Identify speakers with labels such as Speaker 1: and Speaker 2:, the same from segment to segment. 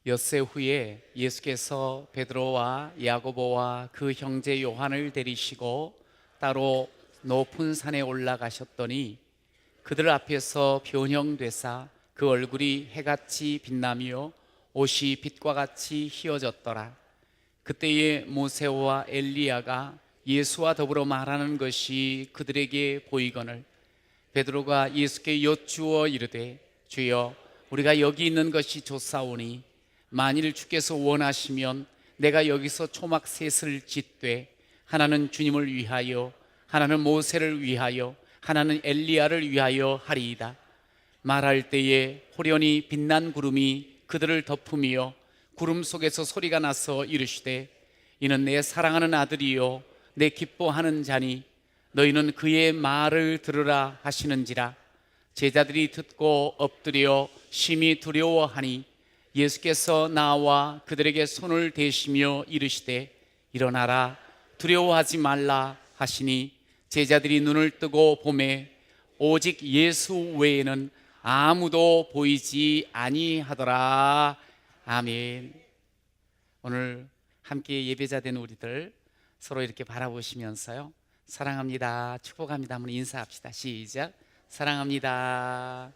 Speaker 1: 엿새 후에 예수께서 베드로와 야고보와 그 형제 요한을 데리시고 따로 높은 산에 올라가셨더니 그들 앞에서 변형되사 그 얼굴이 해같이 빛나며 옷이 빛과 같이 희어졌더라. 그때에 모세와 엘리야가 예수와 더불어 말하는 것이 그들에게 보이거늘 베드로가 예수께 여쭈어 이르되 주여 우리가 여기 있는 것이 좋사오니 만일 주께서 원하시면 내가 여기서 초막 셋을 짓되 하나는 주님을 위하여 하나는 모세를 위하여 하나는 엘리야를 위하여 하리이다. 말할 때에 호련히 빛난 구름이 그들을 덮으며 구름 속에서 소리가 나서 이르시되 이는 내 사랑하는 아들이요 내 기뻐하는 자니 너희는 그의 말을 들으라 하시는지라. 제자들이 듣고 엎드려 심히 두려워하니 예수께서 나와 그들에게 손을 대시며 이르시되 일어나라 두려워하지 말라 하시니 제자들이 눈을 뜨고 보매 오직 예수 외에는 아무도 보이지 아니하더라. 아멘. 오늘 함께 예배자 된 우리들 서로 이렇게 바라보시면서요, 사랑합니다, 축복합니다 한번 인사합시다. 시작. 사랑합니다,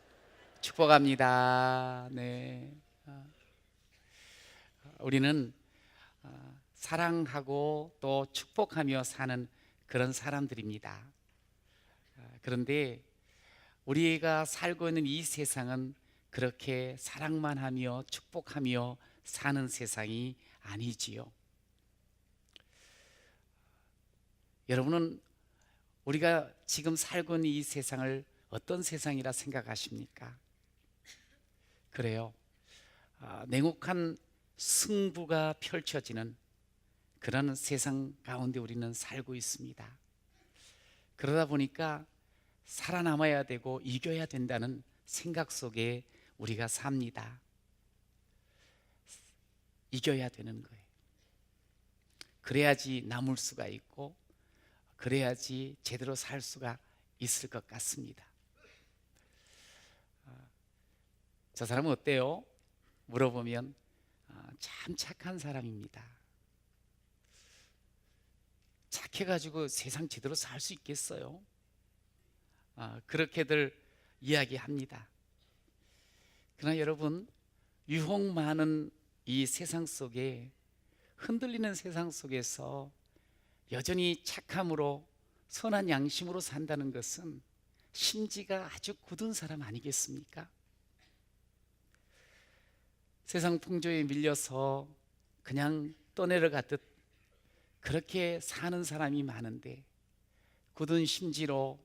Speaker 1: 축복합니다. 네. 우리는 사랑하고 또 축복하며 사는 그런 사람들입니다. 그런데 우리가 살고 있는 이 세상은 그렇게 사랑만 하며 축복하며 사는 세상이 아니지요. 여러분은 우리가 지금 살고 있는 이 세상을 어떤 세상이라 생각하십니까? 그래요. 냉혹한 승부가 펼쳐지는 그런 세상 가운데 우리는 살고 있습니다. 그러다 보니까 살아남아야 되고 이겨야 된다는 생각 속에 우리가 삽니다. 이겨야 되는 거예요. 그래야지 남을 수가 있고 그래야지 제대로 살 수가 있을 것 같습니다. 저 사람은 어때요? 물어보면 참 착한 사람입니다. 착해가지고 세상 제대로 살 수 있겠어요? 그렇게들 이야기합니다. 그러나 여러분, 유혹 많은 이 세상 속에, 흔들리는 세상 속에서 여전히 착함으로 선한 양심으로 산다는 것은 심지가 아주 굳은 사람 아니겠습니까? 세상 풍조에 밀려서 그냥 떠내려가듯 그렇게 사는 사람이 많은데 굳은 심지로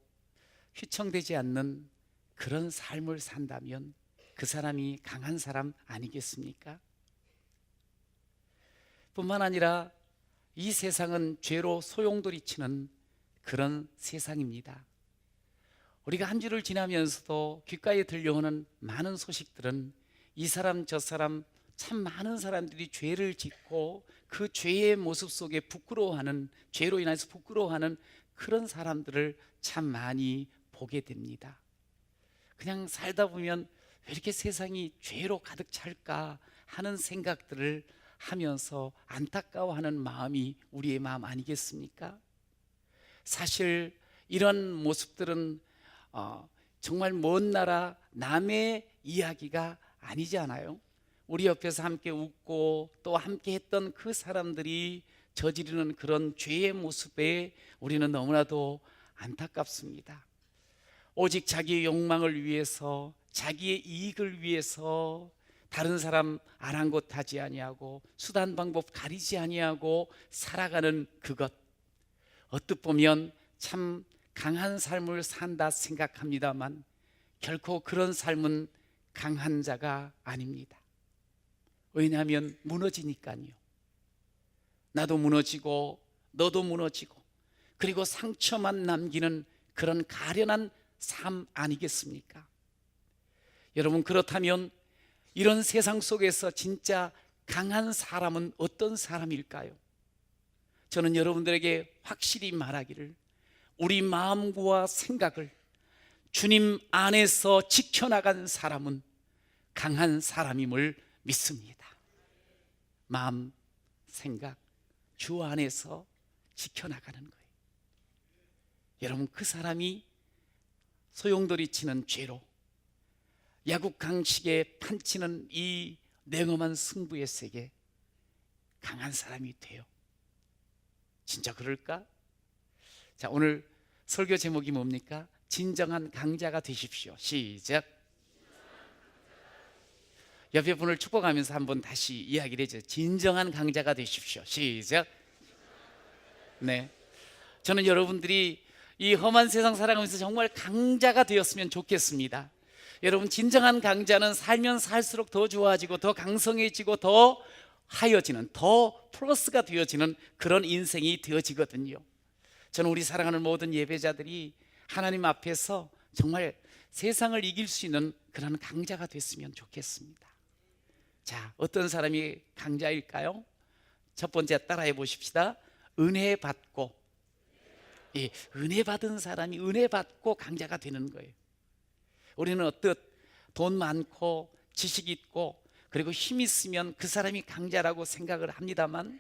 Speaker 1: 휘청되지 않는 그런 삶을 산다면 그 사람이 강한 사람 아니겠습니까? 뿐만 아니라 이 세상은 죄로 소용돌이치는 그런 세상입니다. 우리가 한 주를 지나면서도 귓가에 들려오는 많은 소식들은 이 사람 저 사람 참 많은 사람들이 죄를 짓고 그 죄의 모습 속에 부끄러워하는, 죄로 인해서 부끄러워하는 그런 사람들을 참 많이 보게 됩니다. 그냥 살다 보면 왜 이렇게 세상이 죄로 가득 찰까 하는 생각들을 하면서 안타까워하는 마음이 우리의 마음 아니겠습니까? 사실 이런 모습들은 정말 먼 나라 남의 이야기가 아니지 않아요? 우리 옆에서 함께 웃고 또 함께 했던 그 사람들이 저지르는 그런 죄의 모습에 우리는 너무나도 안타깝습니다. 오직 자기의 욕망을 위해서, 자기의 이익을 위해서 다른 사람 아랑곳하지 아니하고 수단 방법 가리지 아니하고 살아가는 그것, 어떻게 보면 참 강한 삶을 산다 생각합니다만 결코 그런 삶은 강한 자가 아닙니다. 왜냐하면 무너지니까요. 나도 무너지고 너도 무너지고 그리고 상처만 남기는 그런 가련한 삶 아니겠습니까? 여러분, 그렇다면 이런 세상 속에서 진짜 강한 사람은 어떤 사람일까요? 저는 여러분들에게 확실히 말하기를, 우리 마음과 생각을 주님 안에서 지켜나간 사람은 강한 사람임을 믿습니다. 마음, 생각, 주 안에서 지켜나가는 거예요. 여러분, 그 사람이 소용돌이 치는 죄로 야국강식에 판치는 이 냉엄한 승부의 세계 강한 사람이 돼요. 진짜 그럴까? 자, 오늘 설교 제목이 뭡니까? 진정한 강자가 되십시오. 시작. 옆에 분을 축복하면서 한번 다시 이야기를 해줘요. 진정한 강자가 되십시오. 시작. 네, 저는 여러분들이 이 험한 세상 살아가면서 정말 강자가 되었으면 좋겠습니다. 여러분, 진정한 강자는 살면 살수록 더 좋아지고 더 강성해지고 더 하여지는, 더 플러스가 되어지는 그런 인생이 되어지거든요. 저는 우리 사랑하는 모든 예배자들이 하나님 앞에서 정말 세상을 이길 수 있는 그런 강자가 됐으면 좋겠습니다. 자, 어떤 사람이 강자일까요? 첫 번째, 따라해 보십시다. 은혜 받고, 예, 은혜 받은 사람이 은혜 받고 강자가 되는 거예요. 우리는 돈 많고 지식 있고 그리고 힘 있으면 그 사람이 강자라고 생각을 합니다만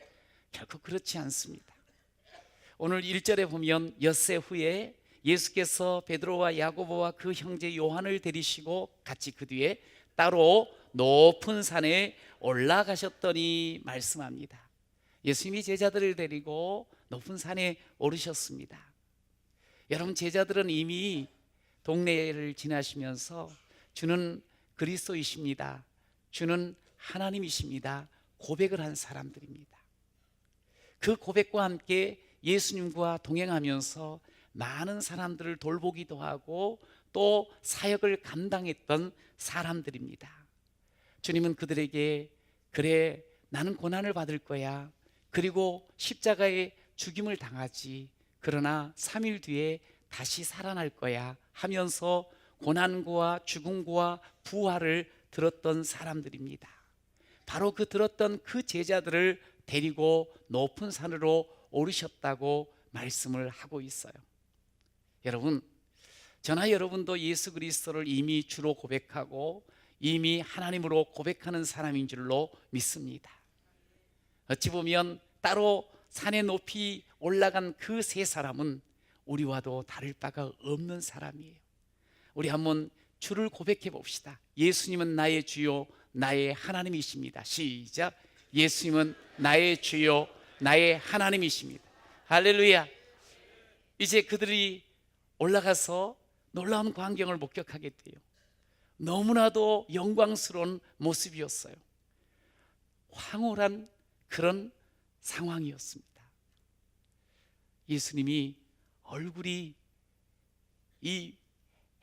Speaker 1: 결코 그렇지 않습니다. 오늘 1절에 보면 엿새 후에 예수께서 베드로와 야고보와 그 형제 요한을 데리시고 같이 그 뒤에 따로 높은 산에 올라가셨더니 말씀합니다. 예수님이 제자들을 데리고 높은 산에 오르셨습니다. 여러분, 제자들은 이미 동네를 지나시면서 주는 그리스도이십니다, 주는 하나님이십니다 고백을 한 사람들입니다. 그 고백과 함께 예수님과 동행하면서 많은 사람들을 돌보기도 하고 또 사역을 감당했던 사람들입니다. 주님은 그들에게, 그래, 나는 고난을 받을 거야, 그리고 십자가에 죽임을 당하지, 그러나 3일 뒤에 다시 살아날 거야 하면서 고난과 죽음과 부활을 들었던 사람들입니다. 바로 그 들었던 그 제자들을 데리고 높은 산으로 오르셨다고 말씀을 하고 있어요. 여러분, 저나 여러분도 예수 그리스도를 이미 주로 고백하고 이미 하나님으로 고백하는 사람인 줄로 믿습니다. 어찌 보면 따로 산에 높이 올라간 그 세 사람은 우리와도 다를 바가 없는 사람이에요. 우리 한번 주를 고백해 봅시다. 예수님은 나의 주요 나의 하나님이십니다. 시작. 예수님은 나의 주요 나의 하나님이십니다. 할렐루야. 이제 그들이 올라가서 놀라운 광경을 목격하게 돼요. 너무나도 영광스러운 모습이었어요. 황홀한 그런 상황이었습니다. 예수님이 얼굴이 이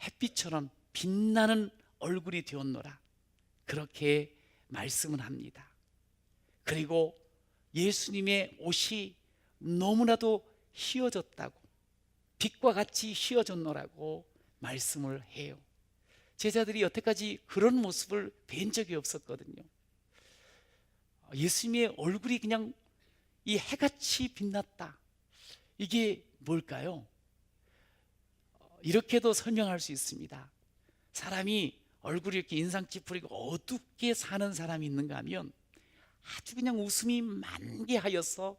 Speaker 1: 햇빛처럼 빛나는 얼굴이 되었노라, 그렇게 말씀을 합니다. 그리고 예수님의 옷이 너무나도 휘어졌다고, 빛과 같이 휘어졌노라고 말씀을 해요. 제자들이 여태까지 그런 모습을 뵌 적이 없었거든요. 예수님의 얼굴이 그냥 이 해같이 빛났다. 이게 뭘까요? 이렇게도 설명할 수 있습니다. 사람이 얼굴이 이렇게 인상 찌푸리고 어둡게 사는 사람이 있는가 하면 아주 그냥 웃음이 만개하여서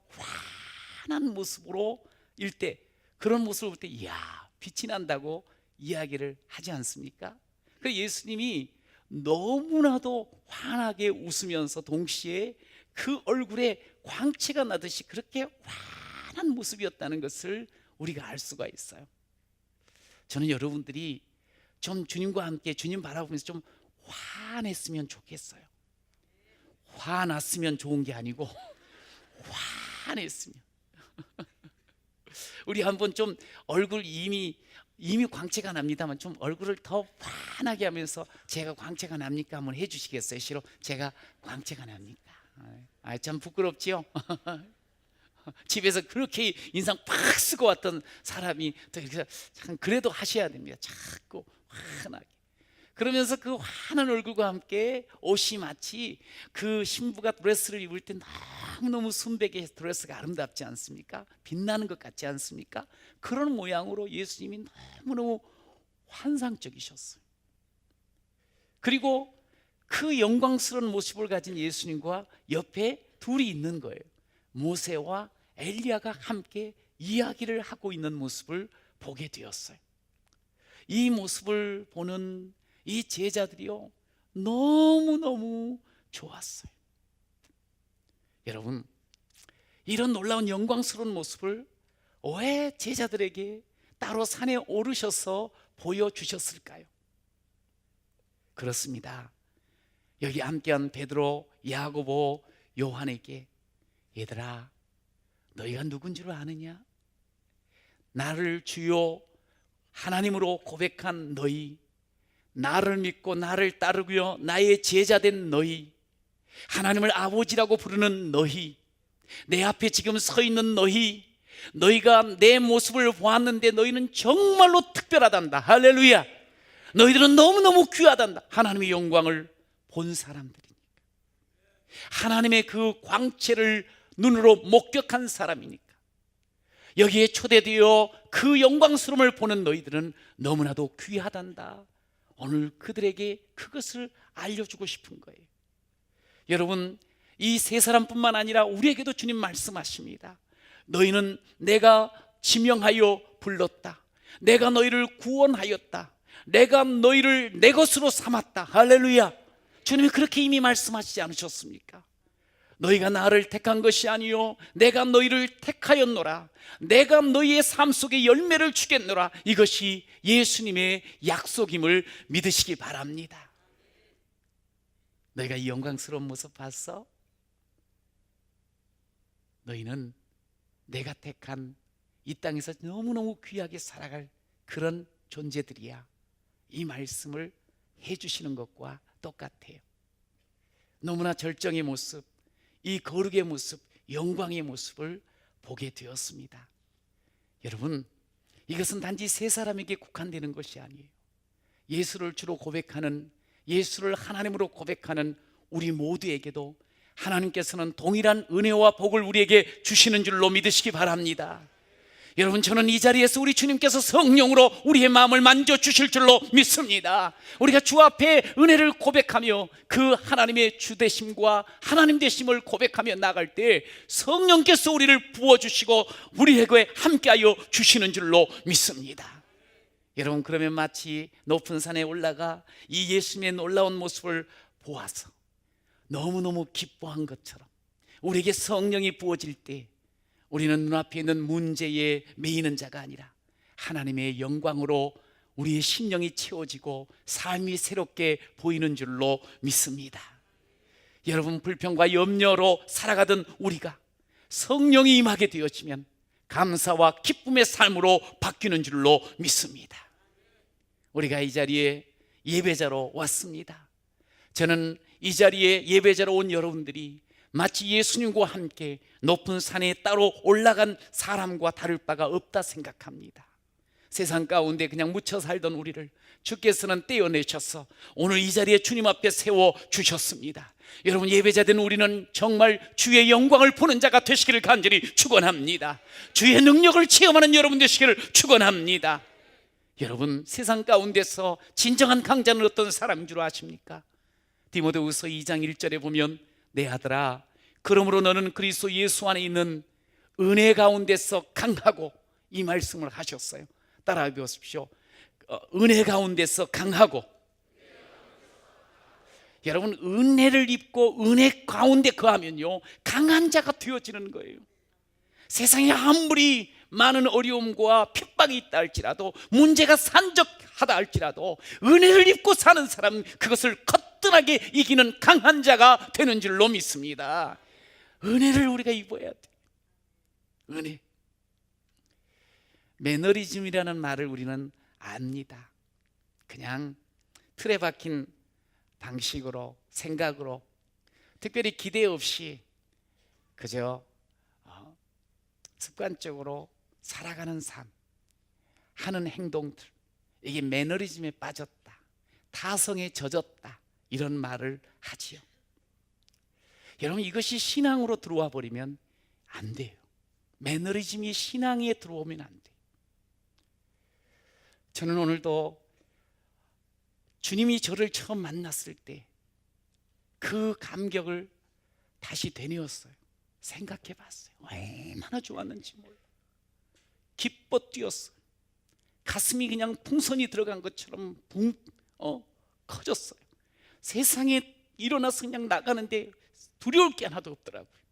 Speaker 1: 환한 모습으로 일 때, 그런 모습을 볼 때 이야, 빛이 난다고 이야기를 하지 않습니까? 그 예수님이 너무나도 환하게 웃으면서 동시에 그 얼굴에 광채가 나듯이 그렇게 환한 모습이었다는 것을 우리가 알 수가 있어요. 저는 여러분들이 좀 주님과 함께 주님 바라보면서 좀 환했으면 좋겠어요. 화났으면 좋은 게 아니고 환했으면. 우리 한번 좀 얼굴 이미 광채가 납니다만 좀 얼굴을 더 환하게 하면서 제가 광채가 납니까? 한번 해주시겠어요? 싫어? 제가 광채가 납니까? 참 부끄럽지요? 집에서 그렇게 인상 팍 쓰고 왔던 사람이 또 이렇게 참 그래도 하셔야 됩니다. 자꾸 환하게. 그러면서 그 환한 얼굴과 함께 옷이 마치 그 신부가 드레스를 입을 때 너무너무 순백의 드레스가 아름답지 않습니까? 빛나는 것 같지 않습니까? 그런 모양으로 예수님이 너무너무 환상적이셨어요. 그리고 그 영광스러운 모습을 가진 예수님과 옆에 둘이 있는 거예요. 모세와 엘리야가 함께 이야기를 하고 있는 모습을 보게 되었어요. 이 모습을 보는 이 제자들이요, 너무너무 좋았어요. 여러분, 이런 놀라운 영광스러운 모습을 왜 제자들에게 따로 산에 오르셔서 보여주셨을까요? 그렇습니다. 여기 함께한 베드로, 야고보, 요한에게, 얘들아, 너희가 누군 줄 아느냐? 나를 주요 하나님으로 고백한 너희, 나를 믿고 나를 따르고요 나의 제자된 너희, 하나님을 아버지라고 부르는 너희, 내 앞에 지금 서 있는 너희, 너희가 내 모습을 보았는데 너희는 정말로 특별하단다. 할렐루야. 너희들은 너무너무 귀하단다. 하나님의 영광을 본 사람들이니까, 하나님의 그 광채를 눈으로 목격한 사람이니까, 여기에 초대되어 그 영광스러움을 보는 너희들은 너무나도 귀하단다. 오늘 그들에게 그것을 알려주고 싶은 거예요. 여러분, 이 세 사람뿐만 아니라 우리에게도 주님 말씀하십니다. 너희는 내가 지명하여 불렀다. 내가 너희를 구원하였다. 내가 너희를 내 것으로 삼았다. 할렐루야. 주님이 그렇게 이미 말씀하시지 않으셨습니까? 너희가 나를 택한 것이 아니요 내가 너희를 택하였노라. 내가 너희의 삶 속에 열매를 주겠노라. 이것이 예수님의 약속임을 믿으시기 바랍니다. 너희가 이 영광스러운 모습 봤어? 너희는 내가 택한 이 땅에서 너무너무 귀하게 살아갈 그런 존재들이야. 이 말씀을 해주시는 것과 똑같아요. 너무나 절정의 모습, 이 거룩의 모습, 영광의 모습을 보게 되었습니다. 여러분, 이것은 단지 세 사람에게 국한되는 것이 아니에요. 예수를 주로 고백하는, 예수를 하나님으로 고백하는 우리 모두에게도 하나님께서는 동일한 은혜와 복을 우리에게 주시는 줄로 믿으시기 바랍니다. 여러분, 저는 이 자리에서 우리 주님께서 성령으로 우리의 마음을 만져주실 줄로 믿습니다. 우리가 주 앞에 은혜를 고백하며 그 하나님의 주되심과 하나님 되심을 고백하며 나갈 때 성령께서 우리를 부어주시고 우리에게 함께하여 주시는 줄로 믿습니다. 여러분, 그러면 마치 높은 산에 올라가 이 예수님의 놀라운 모습을 보아서 너무너무 기뻐한 것처럼 우리에게 성령이 부어질 때 우리는 눈앞에 있는 문제에 매이는 자가 아니라 하나님의 영광으로 우리의 심령이 채워지고 삶이 새롭게 보이는 줄로 믿습니다. 여러분, 불평과 염려로 살아가던 우리가 성령이 임하게 되어지면 감사와 기쁨의 삶으로 바뀌는 줄로 믿습니다. 우리가 이 자리에 예배자로 왔습니다. 저는 이 자리에 예배자로 온 여러분들이 마치 예수님과 함께 높은 산에 따로 올라간 사람과 다를 바가 없다 생각합니다. 세상 가운데 그냥 묻혀 살던 우리를 주께서는 떼어내셔서 오늘 이 자리에 주님 앞에 세워주셨습니다. 여러분, 예배자된 우리는 정말 주의 영광을 보는 자가 되시기를 간절히 축원합니다. 주의 능력을 체험하는 여러분 되시기를 축원합니다. 여러분, 세상 가운데서 진정한 강자는 어떤 사람인 줄 아십니까? 디모데후서 2장 1절에 보면 내 아들아, 그러므로 너는 그리스도 예수 안에 있는 은혜 가운데서 강하고, 이 말씀을 하셨어요. 따라해 보십시오. 은혜 가운데서 강하고. 여러분, 은혜를 입고 은혜 가운데 거하면요 강한 자가 되어지는 거예요. 세상에 아무리 많은 어려움과 핍박이 있다 할지라도, 문제가 산적하다 할지라도 은혜를 입고 사는 사람은 그것을 거뜬하게 이기는 강한 자가 되는 줄로 믿습니다. 은혜를 우리가 입어야 돼. 은혜. 매너리즘이라는 말을 우리는 압니다. 그냥 틀에 박힌 방식으로, 생각으로 특별히 기대 없이 그저 습관적으로 살아가는 삶, 하는 행동들, 이게 매너리즘에 빠졌다, 타성에 젖었다, 이런 말을 하지요. 여러분, 이것이 신앙으로 들어와 버리면 안 돼요. 매너리즘이 신앙에 들어오면 안 돼요. 저는 오늘도 주님이 저를 처음 만났을 때 그 감격을 다시 되뇌었어요. 생각해 봤어요. 얼마나 좋았는지 몰라. 기뻐 뛰었어요. 가슴이 그냥 풍선이 들어간 것처럼 커졌어요. 세상에 일어나서 그냥 나가는데 두려울 게 하나도 없더라고요.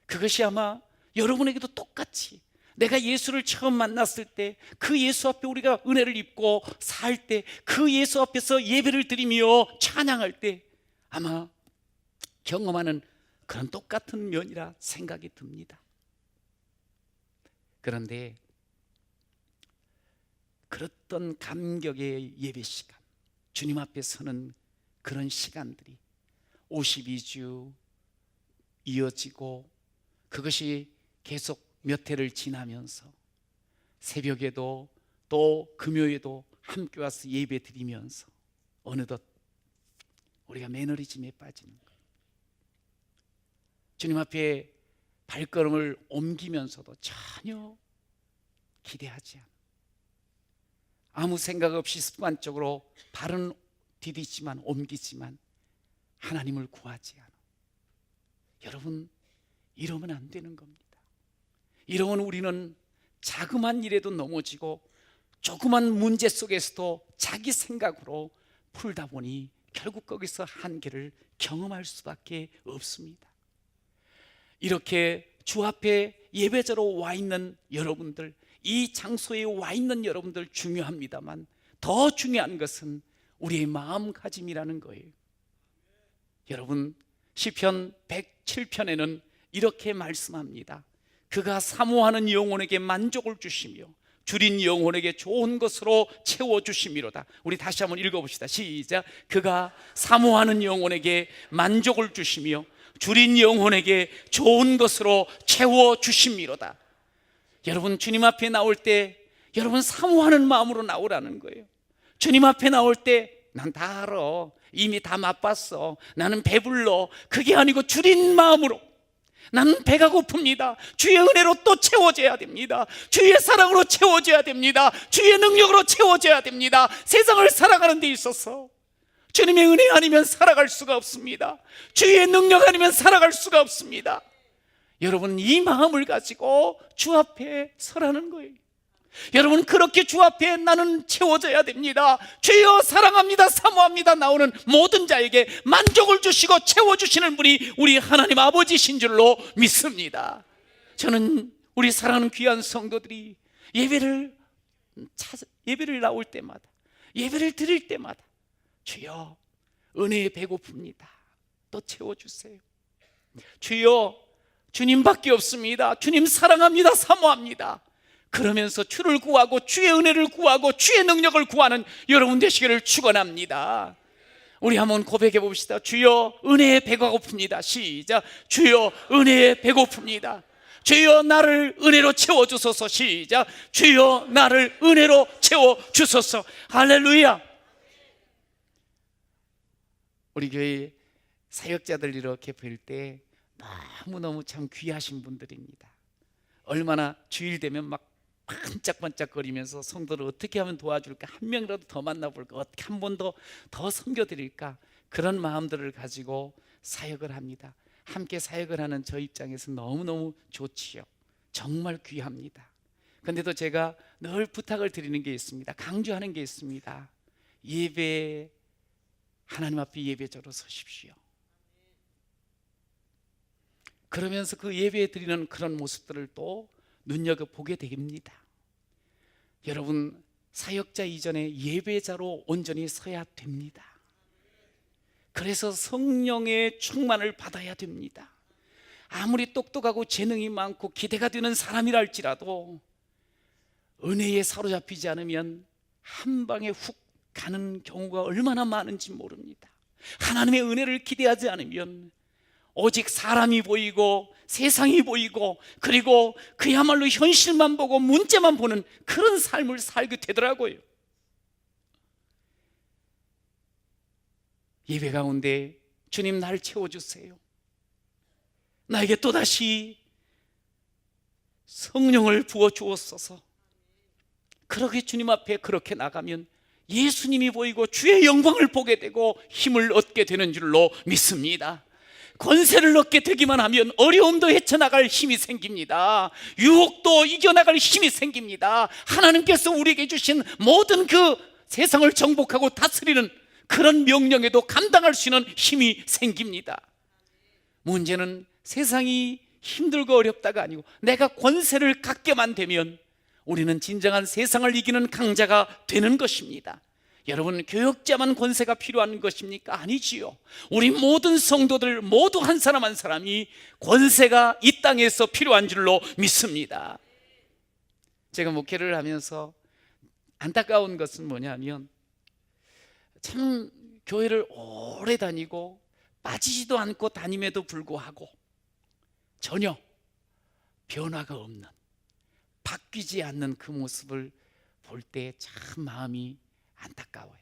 Speaker 1: 그것이 아마 여러분에게도 똑같이 내가 예수를 처음 만났을 때 그 예수 앞에 우리가 은혜를 입고 살 때 그 예수 앞에서 예배를 드리며 찬양할 때 아마 경험하는 그런 똑같은 면이라 생각이 듭니다. 그런데 그랬던 감격의 예배 시간, 주님 앞에 서는 그런 시간들이 52주 이어지고 그것이 계속 몇 해를 지나면서 새벽에도 또 금요일에도 함께 와서 예배 드리면서 어느덧 우리가 매너리즘에 빠지는 거예요. 주님 앞에 발걸음을 옮기면서도 전혀 기대하지 않아, 아무 생각 없이 습관적으로 발은 디디지만 옮기지만 하나님을 구하지 않아. 여러분, 이러면 안 되는 겁니다. 이러면 우리는 자그만 일에도 넘어지고 조그만 문제 속에서도 자기 생각으로 풀다 보니 결국 거기서 한계를 경험할 수밖에 없습니다. 이렇게 주 앞에 예배자로 와 있는 여러분들, 이 장소에 와 있는 여러분들 중요합니다만 더 중요한 것은 우리의 마음가짐이라는 거예요. 여러분, 시편 107편에는 이렇게 말씀합니다. 그가 사모하는 영혼에게 만족을 주시며 줄인 영혼에게 좋은 것으로 채워주심이로다. 우리 다시 한번 읽어봅시다. 시작. 그가 사모하는 영혼에게 만족을 주시며 줄인 영혼에게 좋은 것으로 채워주심이로다. 여러분, 주님 앞에 나올 때 여러분 사모하는 마음으로 나오라는 거예요. 주님 앞에 나올 때 난 다 알아, 이미 다 맛봤어, 나는 배불러, 그게 아니고 줄인 마음으로 나는 배가 고픕니다. 주의 은혜로 또 채워져야 됩니다. 주의 사랑으로 채워져야 됩니다. 주의 능력으로 채워져야 됩니다. 세상을 살아가는 데 있어서 주님의 은혜 아니면 살아갈 수가 없습니다. 주의 능력 아니면 살아갈 수가 없습니다. 여러분, 이 마음을 가지고 주 앞에 서라는 거예요. 여러분, 그렇게 주 앞에 나는 채워져야 됩니다. 주여 사랑합니다, 사모합니다 나오는 모든 자에게 만족을 주시고 채워주시는 분이 우리 하나님 아버지신 줄로 믿습니다. 저는 우리 사랑하는 귀한 성도들이 예배를 나올 때마다, 예배를 드릴 때마다 주여 은혜에 배고픕니다, 또 채워주세요. 주여 주님밖에 없습니다, 주님 사랑합니다, 사모합니다, 그러면서 주를 구하고 주의 은혜를 구하고 주의 능력을 구하는 여러분 되시기를 축원합니다. 우리 한번 고백해 봅시다. 주여 은혜에 배가 고픕니다. 시작. 주여 은혜에 배고픕니다. 주여 나를 은혜로 채워주소서. 시작. 주여 나를 은혜로 채워주소서. 할렐루야. 우리 교회 사역자들 이렇게 볼 때 너무너무 참 귀하신 분들입니다. 얼마나 주일 되면 막 반짝반짝거리면서 성도를 어떻게 하면 도와줄까, 한 명이라도 더 만나볼까, 어떻게 한 번 더 섬겨드릴까, 그런 마음들을 가지고 사역을 합니다. 함께 사역을 하는 저 입장에서 너무너무 좋지요. 정말 귀합니다. 그런데도 제가 늘 부탁을 드리는 게 있습니다. 강조하는 게 있습니다. 예배, 하나님 앞에 예배자로 서십시오. 그러면서 그 예배 드리는 그런 모습들을 또 눈여겨보게 됩니다. 여러분, 사역자 이전에 예배자로 온전히 서야 됩니다. 그래서 성령의 충만을 받아야 됩니다. 아무리 똑똑하고 재능이 많고 기대가 되는 사람이라 할지라도 은혜에 사로잡히지 않으면 한 방에 훅 가는 경우가 얼마나 많은지 모릅니다. 하나님의 은혜를 기대하지 않으면 오직 사람이 보이고 세상이 보이고 그리고 그야말로 현실만 보고 문제만 보는 그런 삶을 살게 되더라고요. 예배 가운데 주님 날 채워주세요, 나에게 또다시 성령을 부어주옵소서, 그렇게 주님 앞에 그렇게 나가면 예수님이 보이고 주의 영광을 보게 되고 힘을 얻게 되는 줄로 믿습니다. 권세를 얻게 되기만 하면 어려움도 헤쳐나갈 힘이 생깁니다. 유혹도 이겨나갈 힘이 생깁니다. 하나님께서 우리에게 주신 모든 그 세상을 정복하고 다스리는 그런 명령에도 감당할 수 있는 힘이 생깁니다. 문제는 세상이 힘들고 어렵다가 아니고 내가 권세를 갖게만 되면 우리는 진정한 세상을 이기는 강자가 되는 것입니다. 여러분, 교역자만 권세가 필요한 것입니까? 아니지요. 우리 모든 성도들 모두 한 사람 한 사람이 권세가 이 땅에서 필요한 줄로 믿습니다. 제가 목회를 하면서 안타까운 것은 뭐냐면 참 교회를 오래 다니고 빠지지도 않고 다님에도 불구하고 전혀 변화가 없는, 바뀌지 않는 그 모습을 볼 때 참 마음이 안타까워요.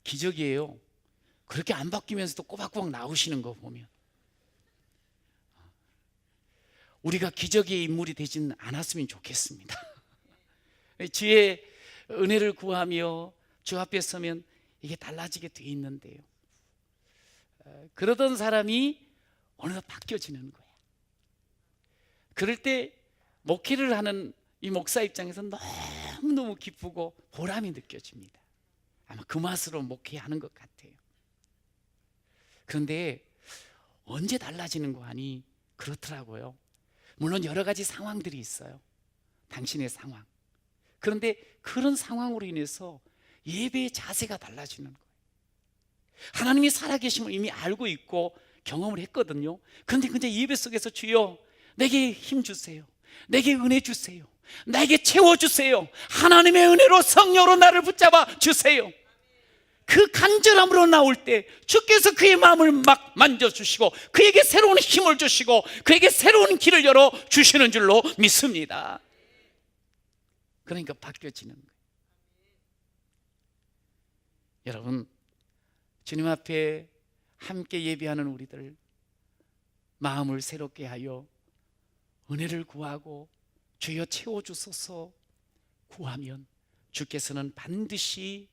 Speaker 1: 기적이에요. 그렇게 안 바뀌면서도 꼬박꼬박 나오시는 거 보면 우리가 기적의 인물이 되진 않았으면 좋겠습니다. 주의 은혜를 구하며 주 앞에 서면 이게 달라지게 돼 있는데요, 그러던 사람이 어느덧 바뀌어지는 거예요. 그럴 때 목회를 하는 이 목사 입장에서 너무너무 기쁘고 보람이 느껴집니다. 아마 그 맛으로 목회하는 것 같아요. 그런데 언제 달라지는 거 하니 그렇더라고요. 물론 여러 가지 상황들이 있어요, 당신의 상황. 그런데 그런 상황으로 인해서 예배의 자세가 달라지는 거예요. 하나님이 살아계심을 이미 알고 있고 경험을 했거든요. 그런데 그냥 예배 속에서 주여 내게 힘 주세요, 내게 은혜 주세요, 나에게 채워주세요, 하나님의 은혜로 성령으로 나를 붙잡아 주세요. 그 간절함으로 나올 때 주께서 그의 마음을 막 만져주시고 그에게 새로운 힘을 주시고 그에게 새로운 길을 열어 주시는 줄로 믿습니다. 그러니까 바뀌어지는 거예요. 여러분, 주님 앞에 함께 예배하는 우리들 마음을 새롭게 하여 은혜를 구하고 주여 채워주소서 구하면 주께서는 반드시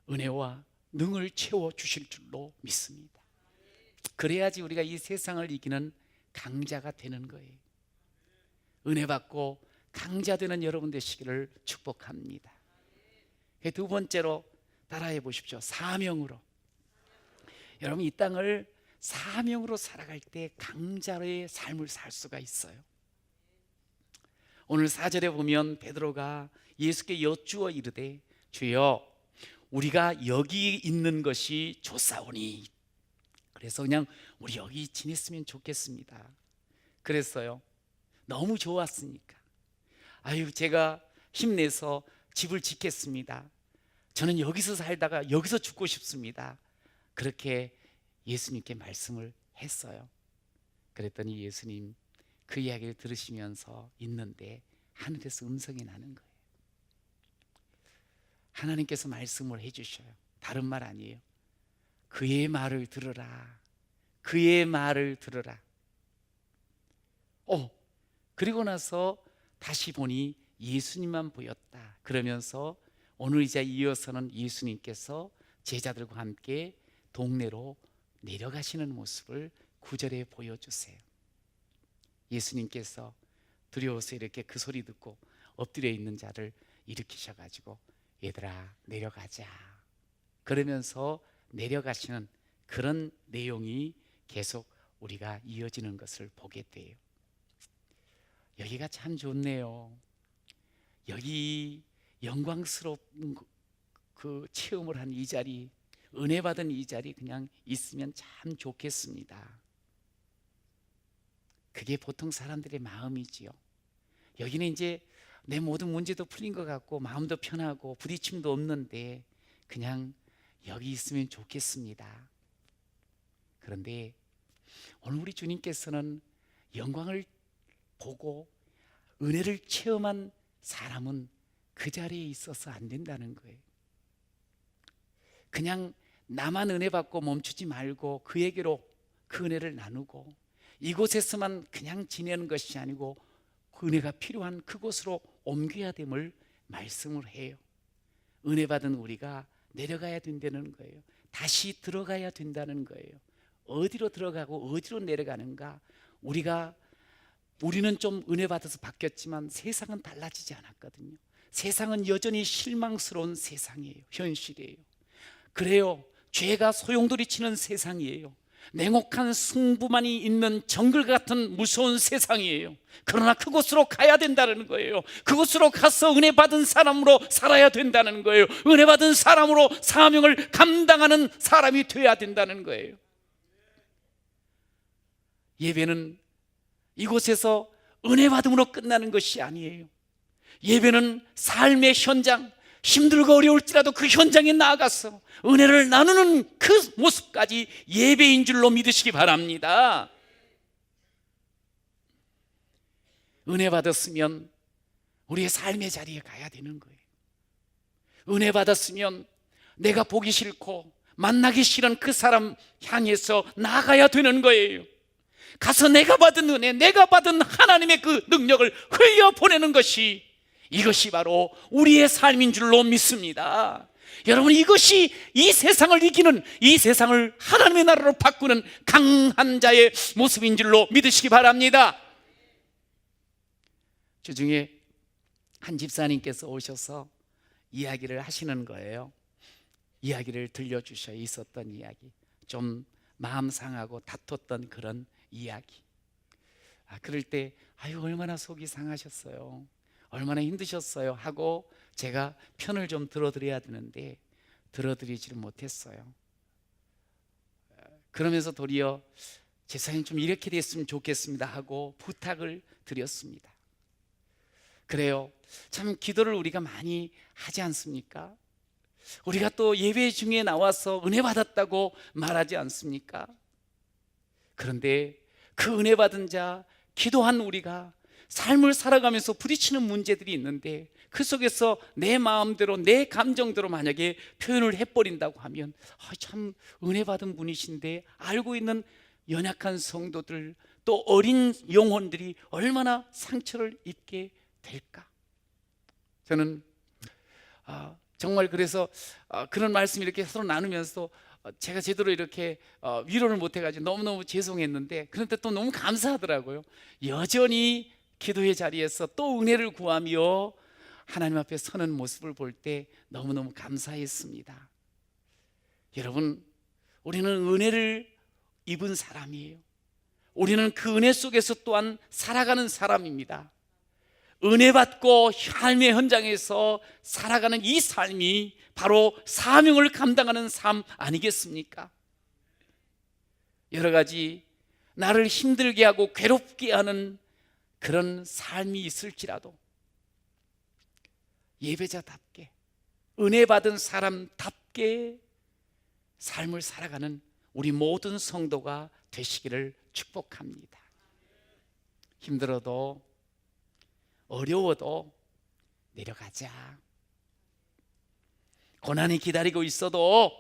Speaker 1: 은혜와 능을 채워주실 줄로 믿습니다. 그래야지 우리가 이 세상을 이기는 강자가 되는 거예요. 은혜 받고 강자 되는 여러분 되시기를 축복합니다. 두 번째로 따라해 보십시오. 사명으로. 여러분, 이 땅을 사명으로 살아갈 때 강자의 삶을 살 수가 있어요. 오늘 4절에 보면 베드로가 예수께 여쭈어 이르되 주여 우리가 여기 있는 것이 좋사오니, 그래서 그냥 우리 여기 지냈으면 좋겠습니다 그랬어요. 너무 좋았으니까. 아유, 제가 힘내서 집을 짓겠습니다, 저는 여기서 살다가 여기서 죽고 싶습니다, 그렇게 예수님께 말씀을 했어요. 그랬더니 예수님 그 이야기를 들으시면서 있는데 하늘에서 음성이 나는 거예요. 하나님께서 말씀을 해주셔요. 다른 말 아니에요. 그의 말을 들으라, 그의 말을 들으라. 그리고 나서 다시 보니 예수님만 보였다. 그러면서 오늘 이제 이어서는 예수님께서 제자들과 함께 동네로 내려가시는 모습을 9절에 보여주세요. 예수님께서 두려워서 이렇게 그 소리 듣고 엎드려 있는 자를 일으키셔가지고 얘들아 내려가자 그러면서 내려가시는 그런 내용이 계속 우리가 이어지는 것을 보게 돼요. 여기가 참 좋네요. 여기 영광스러운 그 체험을 한 이 자리, 은혜 받은 이 자리 그냥 있으면 참 좋겠습니다. 그게 보통 사람들의 마음이지요. 여기는 이제 내 모든 문제도 풀린 것 같고 마음도 편하고 부딪힘도 없는데 그냥 여기 있으면 좋겠습니다. 그런데 오늘 우리 주님께서는 영광을 보고 은혜를 체험한 사람은 그 자리에 있어서 안 된다는 거예요. 그냥 나만 은혜 받고 멈추지 말고 그에게로 그 은혜를 나누고 이곳에서만 그냥 지내는 것이 아니고 그 은혜가 필요한 그곳으로 옮겨야 됨을 말씀을 해요. 은혜 받은 우리가 내려가야 된다는 거예요. 다시 들어가야 된다는 거예요. 어디로 들어가고 어디로 내려가는가? 우리는 좀 은혜 받아서 바뀌었지만 세상은 달라지지 않았거든요. 세상은 여전히 실망스러운 세상이에요. 현실이에요. 그래요. 죄가 소용돌이치는 세상이에요. 냉혹한 승부만이 있는 정글 같은 무서운 세상이에요. 그러나 그곳으로 가야 된다는 거예요. 그곳으로 가서 은혜 받은 사람으로 살아야 된다는 거예요. 은혜 받은 사람으로 사명을 감당하는 사람이 되어야 된다는 거예요. 예배는 이곳에서 은혜 받음으로 끝나는 것이 아니에요. 예배는 삶의 현장, 힘들고 어려울지라도 그 현장에 나아가서 은혜를 나누는 그 모습까지 예배인 줄로 믿으시기 바랍니다. 은혜 받았으면 우리의 삶의 자리에 가야 되는 거예요. 은혜 받았으면 내가 보기 싫고 만나기 싫은 그 사람 향해서 나아가야 되는 거예요. 가서 내가 받은 은혜, 내가 받은 하나님의 그 능력을 흘려보내는 것이, 이것이 바로 우리의 삶인 줄로 믿습니다. 여러분, 이것이 이 세상을 이기는, 이 세상을 하나님의 나라로 바꾸는 강한 자의 모습인 줄로 믿으시기 바랍니다. 주중에 한 집사님께서 오셔서 이야기를 하시는 거예요. 이야기를 들려주셔. 있었던 이야기, 좀 마음 상하고 다퉜던 그런 이야기. 그럴 때 아유, 얼마나 속이 상하셨어요, 얼마나 힘드셨어요 하고 제가 편을 좀 들어드려야 되는데 들어드리지를 못했어요. 그러면서 도리어 제사님 좀 이렇게 됐으면 좋겠습니다 하고 부탁을 드렸습니다. 그래요. 참 기도를 우리가 많이 하지 않습니까? 우리가 또 예배 중에 나와서 은혜 받았다고 말하지 않습니까? 그런데 그 은혜 받은 자, 기도한 우리가 삶을 살아가면서 부딪히는 문제들이 있는데 그 속에서 내 마음대로, 내 감정대로 만약에 표현을 해버린다고 하면 참 은혜 받은 분이신데 알고 있는 연약한 성도들, 또 어린 영혼들이 얼마나 상처를 입게 될까? 저는 정말 그래서 그런 말씀 이렇게 서로 나누면서 제가 제대로 이렇게 위로를 못해가지고 너무너무 죄송했는데, 그런데 또 너무 감사하더라고요. 여전히 기도의 자리에서 또 은혜를 구하며 하나님 앞에 서는 모습을 볼 때 너무너무 감사했습니다. 여러분, 우리는 은혜를 입은 사람이에요. 우리는 그 은혜 속에서 또한 살아가는 사람입니다. 은혜 받고 삶의 현장에서 살아가는 이 삶이 바로 사명을 감당하는 삶 아니겠습니까? 여러 가지 나를 힘들게 하고 괴롭게 하는 그런 삶이 있을지라도 예배자답게, 은혜 받은 사람답게 삶을 살아가는 우리 모든 성도가 되시기를 축복합니다. 힘들어도 어려워도 내려가자. 고난이 기다리고 있어도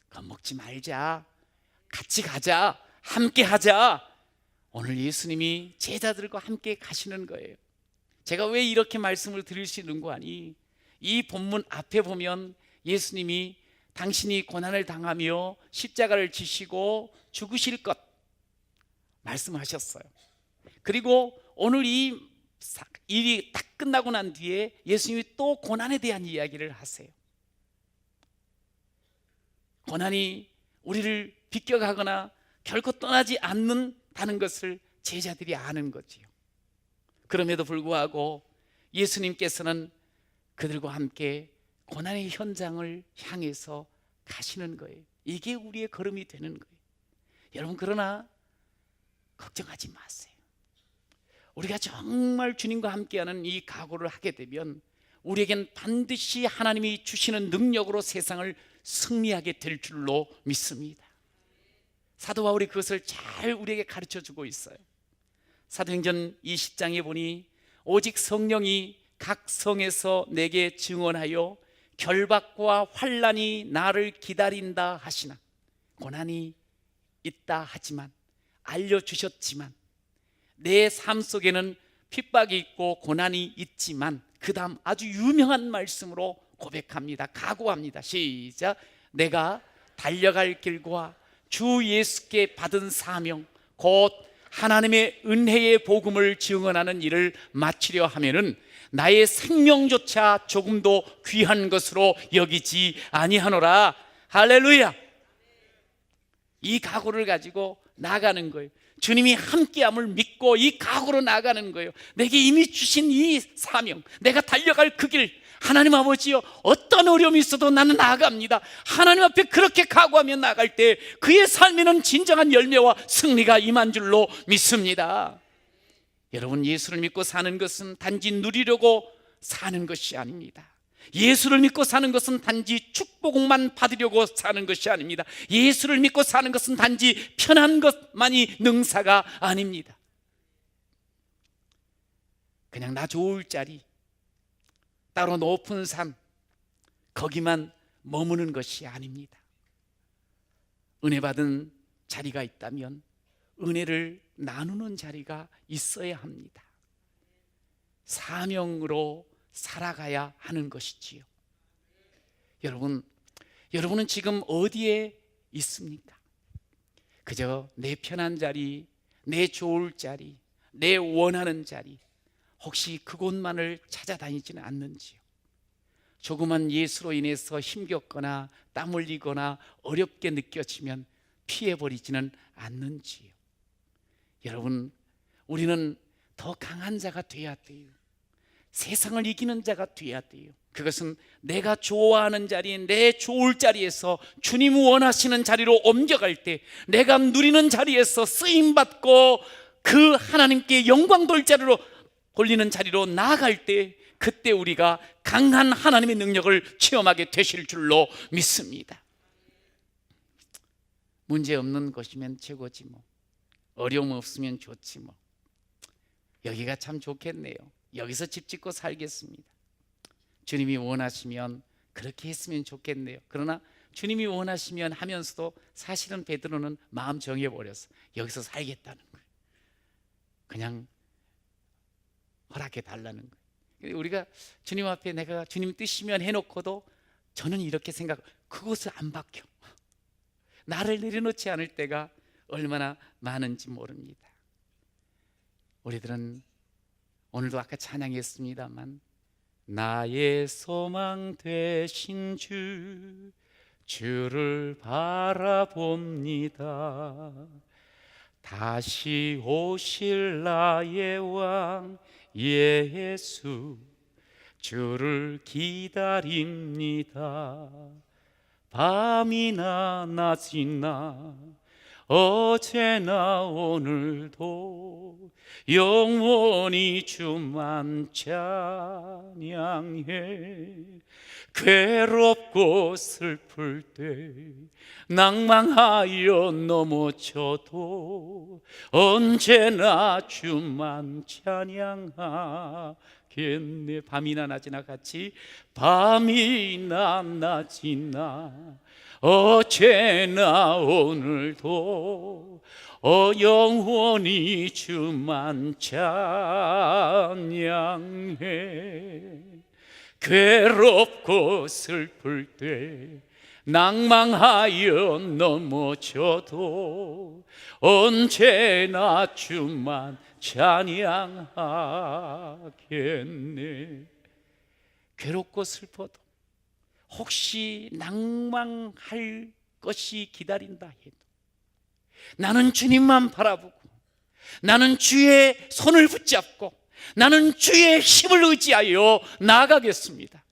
Speaker 1: 겁먹지 말자. 같이 가자. 함께 하자. 오늘 예수님이 제자들과 함께 가시는 거예요. 제가 왜 이렇게 말씀을 드릴 수 있는 거 아니? 이 본문 앞에 보면 예수님이 당신이 고난을 당하며 십자가를 지시고 죽으실 것 말씀하셨어요. 그리고 오늘 이 일이 딱 끝나고 난 뒤에 예수님이 또 고난에 대한 이야기를 하세요. 고난이 우리를 비껴가거나 결코 떠나지 않는다는 것을 제자들이 아는 거지요. 그럼에도 불구하고 예수님께서는 그들과 함께 고난의 현장을 향해서 가시는 거예요. 이게 우리의 걸음이 되는 거예요. 여러분, 그러나 걱정하지 마세요. 우리가 정말 주님과 함께하는 이 각오를 하게 되면 우리에겐 반드시 하나님이 주시는 능력으로 세상을 승리하게 될 줄로 믿습니다. 사도 바울이 그것을 잘 우리에게 가르쳐주고 있어요. 사도행전 20장에 보니 오직 성령이 각 성에서 내게 증언하여 결박과 환난이 나를 기다린다 하시나, 고난이 있다 하지만, 알려주셨지만 내 삶 속에는 핍박이 있고 고난이 있지만 그 다음 아주 유명한 말씀으로 고백합니다. 각오합니다. 시작. 내가 달려갈 길과 주 예수께 받은 사명, 곧 하나님의 은혜의 복음을 증언하는 일을 마치려 하면은 나의 생명조차 조금도 귀한 것으로 여기지 아니하노라. 할렐루야. 이 각오를 가지고 나가는 거예요. 주님이 함께함을 믿고 이 각오로 나가는 거예요. 내게 이미 주신 이 사명, 내가 달려갈 그 길, 하나님 아버지여, 어떤 어려움이 있어도 나는 나아갑니다. 하나님 앞에 그렇게 각오하며 나갈 때 그의 삶에는 진정한 열매와 승리가 임한 줄로 믿습니다. 여러분, 예수를 믿고 사는 것은 단지 누리려고 사는 것이 아닙니다. 예수를 믿고 사는 것은 단지 축복만 받으려고 사는 것이 아닙니다. 예수를 믿고 사는 것은 단지 편한 것만이 능사가 아닙니다. 그냥 나 좋을 자리, 따로 높은 산, 거기만 머무는 것이 아닙니다. 은혜 받은 자리가 있다면 은혜를 나누는 자리가 있어야 합니다. 사명으로 살아가야 하는 것이지요. 여러분은 지금 어디에 있습니까? 그저 내 편한 자리, 내 좋을 자리, 내 원하는 자리, 혹시 그곳만을 찾아다니지는 않는지요? 조그만 예수로 인해서 힘겹거나 땀 흘리거나 어렵게 느껴지면 피해버리지는 않는지요? 여러분, 우리는 더 강한 자가 돼야 돼요. 세상을 이기는 자가 돼야 돼요. 그것은 내가 좋아하는 자리, 내 좋을 자리에서 주님 원하시는 자리로 옮겨갈 때, 내가 누리는 자리에서 쓰임받고 그 하나님께 영광 돌리는 자리로 나아갈 때, 그때 우리가 강한 하나님의 능력을 체험하게 되실 줄로 믿습니다. 문제 없는 것이면 최고지 뭐. 어려움 없으면 좋지 뭐. 여기가 참 좋겠네요. 여기서 집 짓고 살겠습니다. 주님이 원하시면 그렇게 했으면 좋겠네요. 그러나 주님이 원하시면 하면서도 사실은 베드로는 마음 정해버렸어. 여기서 살겠다는 거예요. 그냥 허락해 달라는 거예요. 우리가 주님 앞에 내가 주님 뜻이면 해놓고도 저는 이렇게 그것을 안 바뀌어. 나를 내려놓지 않을 때가 얼마나 많은지 모릅니다. 우리들은 오늘도 아까 찬양했습니다만, 나의 소망 되신 주를 바라봅니다. 다시 오실 나의 왕 예수, 주를 기다립니다. 밤이나 낮이나 어제나 오늘도 영원히 주만 찬양해. 괴롭고 슬플 때 낭망하여 넘어져도 언제나 주만 찬양하겠네. 밤이나 낮이나 같이, 밤이나 낮이나 어제나 오늘도 영원히 주만 찬양해. 괴롭고 슬플 때 낭망하여 넘어져도 언제나 주만 찬양하겠네. 괴롭고 슬퍼도, 혹시 낭망할 것이 기다린다 해도 나는 주님만 바라보고, 나는 주의 손을 붙잡고, 나는 주의 힘을 의지하여 나아가겠습니다.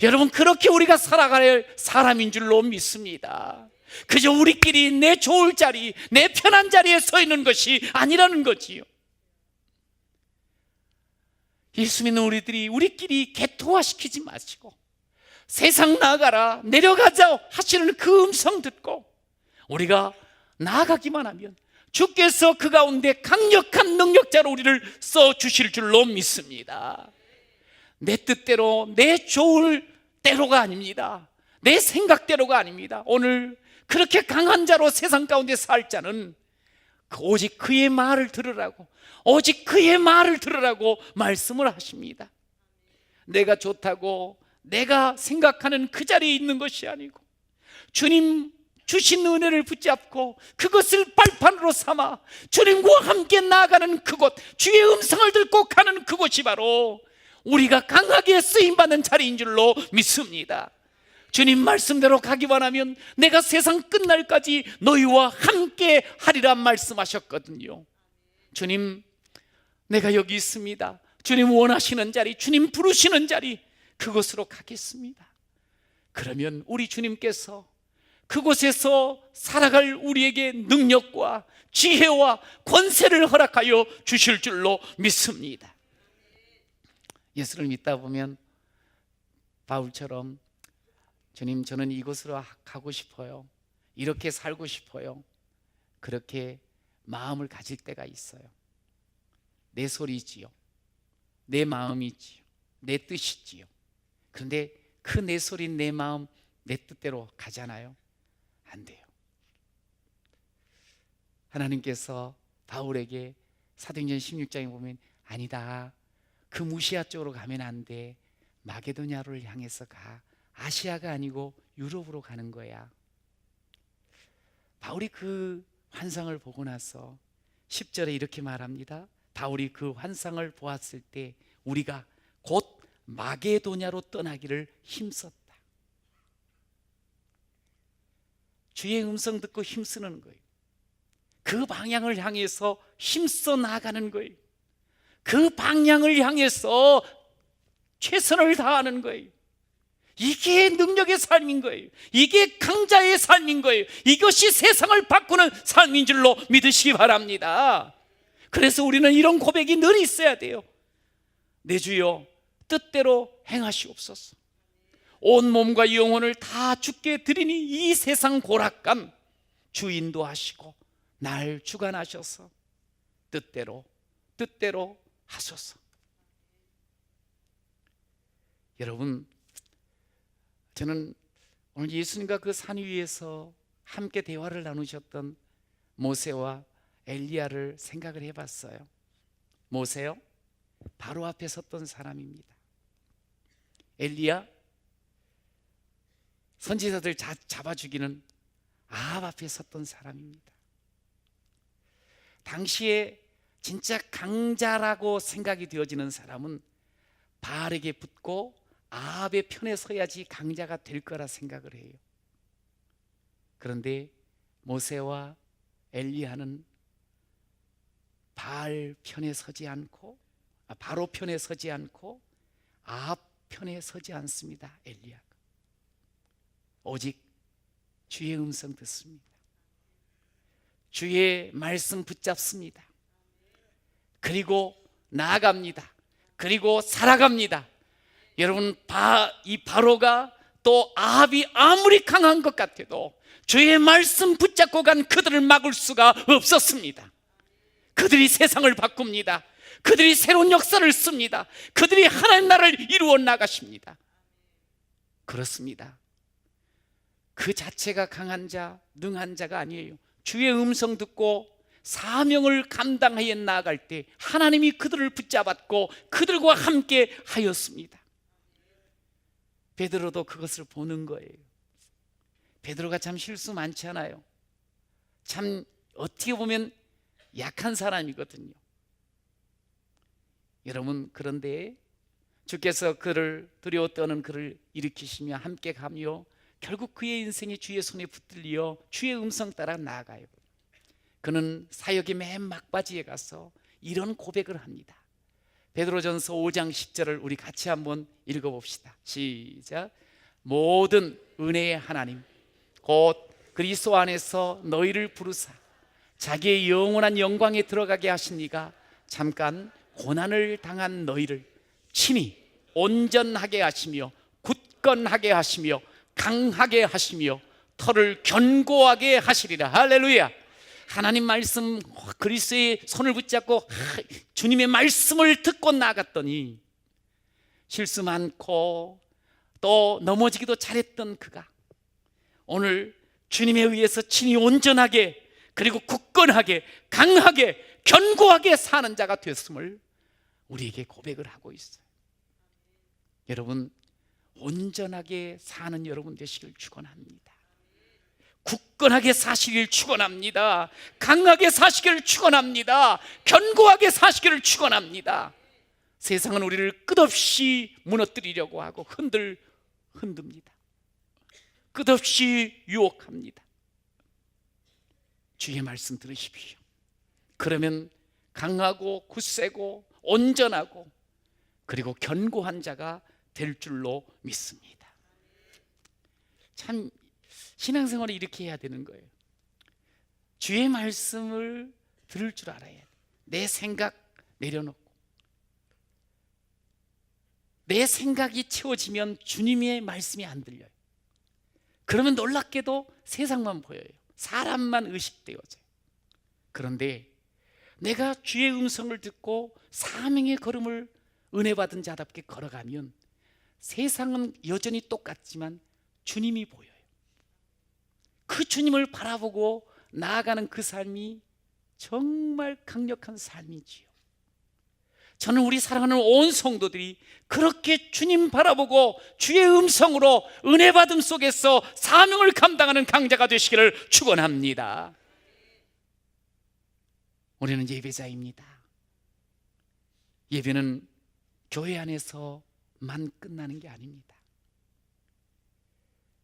Speaker 1: 여러분, 그렇게 우리가 살아갈 사람인 줄로 믿습니다. 그저 우리끼리 내 좋을 자리, 내 편한 자리에 서 있는 것이 아니라는 거지요. 예수 믿는 우리끼리 개토화시키지 마시고 세상 나가라, 내려가자 하시는 그 음성 듣고 우리가 나아가기만 하면 주께서 그 가운데 강력한 능력자로 우리를 써주실 줄로 믿습니다. 내 뜻대로, 내 좋을 대로가 아닙니다. 내 생각대로가 아닙니다. 오늘 그렇게 강한 자로 세상 가운데 살 자는 오직 그의 말을 들으라고, 오직 그의 말을 들으라고 말씀을 하십니다. 내가 좋다고 내가 생각하는 그 자리에 있는 것이 아니고 주님 주신 은혜를 붙잡고 그것을 발판으로 삼아 주님과 함께 나아가는 그곳, 주의 음성을 듣고 가는 그곳이 바로 우리가 강하게 쓰임받는 자리인 줄로 믿습니다. 주님 말씀대로 가기만 하면 내가 세상 끝날까지 너희와 함께 하리라 말씀하셨거든요. 주님, 내가 여기 있습니다. 주님 원하시는 자리, 주님 부르시는 자리, 그곳으로 가겠습니다. 그러면 우리 주님께서 그곳에서 살아갈 우리에게 능력과 지혜와 권세를 허락하여 주실 줄로 믿습니다. 예수를 믿다 보면 바울처럼 주님, 저는 이곳으로 가고 싶어요. 이렇게 살고 싶어요. 그렇게 마음을 가질 때가 있어요. 내 소리지요, 내 마음이지요, 내 뜻이지요. 그런데 그 내 소리, 내 마음, 내 뜻대로 가잖아요. 안 돼요. 하나님께서 바울에게 사도행전 16장에 보면 아니다, 그 무시아 쪽으로 가면 안 돼. 마게도냐를 향해서 가. 아시아가 아니고 유럽으로 가는 거야. 바울이 그 환상을 보고 나서 10절에 이렇게 말합니다. 바울이 그 환상을 보았을 때 우리가 곧 마게도냐로 떠나기를 힘썼다. 주의 음성 듣고 힘쓰는 거예요. 그 방향을 향해서 힘써 나가는 거예요. 그 방향을 향해서 최선을 다하는 거예요. 이게 능력의 삶인 거예요. 이게 강자의 삶인 거예요. 이것이 세상을 바꾸는 삶인 줄로 믿으시기 바랍니다. 그래서 우리는 이런 고백이 늘 있어야 돼요. 내 주여 뜻대로 행하시옵소서. 온 몸과 영혼을 다 주께 드리니 이 세상 고락감 주 인도하시고 날 주관하셔서 뜻대로 하소서. 여러분, 저는 오늘 예수님과 그 산 위에서 함께 대화를 나누셨던 모세와 엘리야를 생각을 해봤어요. 모세요, 바로 앞에 섰던 사람입니다. 엘리야, 선지자들 잡아 죽이는 아합 앞에 섰던 사람입니다. 당시에 진짜 강자라고 생각이 되어지는 사람은 바알에게 붙고 아합의 편에 서야지 강자가 될 거라 생각을 해요. 그런데 모세와 엘리야는 바알 편에 서지 않고, 바로 편에 서지 않고 아합 편에 서지 않습니다. 엘리야가 오직 주의 음성 듣습니다. 주의 말씀 붙잡습니다. 그리고 나아갑니다. 그리고 살아갑니다. 여러분, 이 바로가 또 아합이 아무리 강한 것 같아도 주의 말씀 붙잡고 간 그들을 막을 수가 없었습니다. 그들이 세상을 바꿉니다. 그들이 새로운 역사를 씁니다. 그들이 하나님 나라를 이루어 나가십니다. 그렇습니다. 그 자체가 강한 자, 능한 자가 아니에요. 주의 음성 듣고 사명을 감당하여 나아갈 때 하나님이 그들을 붙잡았고 그들과 함께 하였습니다. 베드로도 그것을 보는 거예요. 베드로가 참 실수 많잖아요. 참 어떻게 보면 약한 사람이거든요. 여러분, 그런데 주께서 그를 두려워 떠는 그를 일으키시며 함께 가며 결국 그의 인생이 주의 손에 붙들려 주의 음성 따라 나아가요. 그는 사역의 맨 막바지에 가서 이런 고백을 합니다. 베드로전서 5장 10절을 우리 같이 한번 읽어봅시다. 시작. 모든 은혜의 하나님 곧 그리스도 안에서 너희를 부르사 자기의 영원한 영광에 들어가게 하신 이가 잠깐 고난을 당한 너희를 친히 온전하게 하시며 굳건하게 하시며 강하게 하시며 털을 견고하게 하시리라. 할렐루야. 하나님 말씀, 그리스도의 손을 붙잡고 주님의 말씀을 듣고 나갔더니 실수 많고 또 넘어지기도 잘했던 그가 오늘 주님에 의해서 친히 온전하게 그리고 굳건하게 강하게 견고하게 사는 자가 됐음을 우리에게 고백을 하고 있어요. 여러분, 온전하게 사는 여러분 되시길 축원합니다. 굳건하게 사시길 축원합니다. 강하게 사시기를 축원합니다. 견고하게 사시기를 축원합니다. 세상은 우리를 끝없이 무너뜨리려고 하고 흔듭니다. 끝없이 유혹합니다. 주의 말씀 들으십시오. 그러면 강하고 굳세고 온전하고 그리고 견고한 자가 될 줄로 믿습니다. 참 신앙생활을 이렇게 해야 되는 거예요. 주의 말씀을 들을 줄 알아야 돼. 내 생각 내려놓고 내 생각이 채워지면 주님의 말씀이 안 들려요. 그러면 놀랍게도 세상만 보여요. 사람만 의식되어져요. 그런데 내가 주의 음성을 듣고 사명의 걸음을 은혜 받은 자답게 걸어가면 세상은 여전히 똑같지만 주님이 보여요. 그 주님을 바라보고 나아가는 그 삶이 정말 강력한 삶이지요. 저는 우리 사랑하는 온 성도들이 그렇게 주님 바라보고 주의 음성으로 은혜 받음 속에서 사명을 감당하는 강자가 되시기를 축원합니다. 우리는 예배자입니다. 예배는 교회 안에서만 끝나는 게 아닙니다.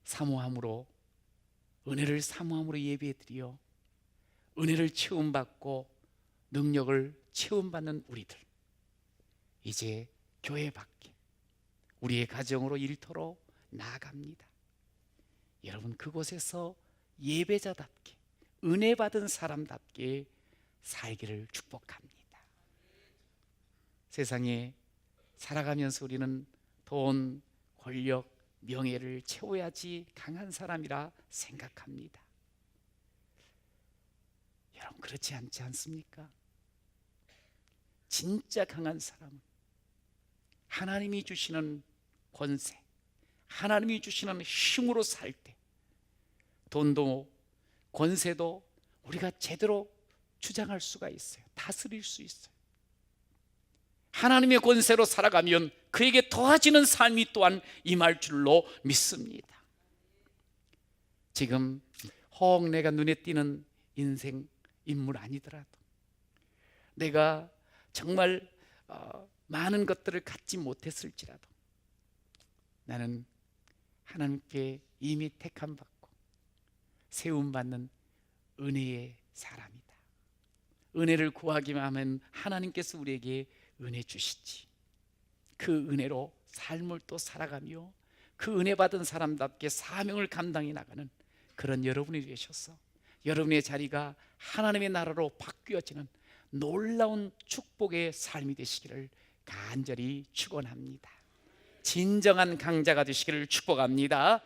Speaker 1: 사모함으로, 은혜를 사모함으로 예배드려 은혜를 체험받고 능력을 체험받는 우리들, 이제 교회 밖에 우리의 가정으로 일터로 나아갑니다. 여러분, 그곳에서 예배자답게 은혜 받은 사람답게 살기를 축복합니다. 세상에 살아가면서 우리는 돈, 권력, 명예를 채워야지 강한 사람이라 생각합니다. 여러분, 그렇지 않지 않습니까? 진짜 강한 사람은 하나님이 주시는 권세, 하나님이 주시는 힘으로 살 때 돈도 권세도 우리가 제대로 주장할 수가 있어요. 다스릴 수 있어요. 하나님의 권세로 살아가면 그에게 더해지는 삶이 또한 임할 줄로 믿습니다. 지금 혹 내가 눈에 띄는 인생 인물 아니더라도, 내가 정말 많은 것들을 갖지 못했을지라도 나는 하나님께 이미 택함받고 세움받는 은혜의 사람이다. 은혜를 구하기만 하면 하나님께서 우리에게 은혜 주시지. 그 은혜로 삶을 또 살아가며 그 은혜 받은 사람답게 사명을 감당해 나가는 그런 여러분이 되셔서 여러분의 자리가 하나님의 나라로 바뀌어지는 놀라운 축복의 삶이 되시기를 간절히 축원합니다. 진정한 강자가 되시기를 축복합니다.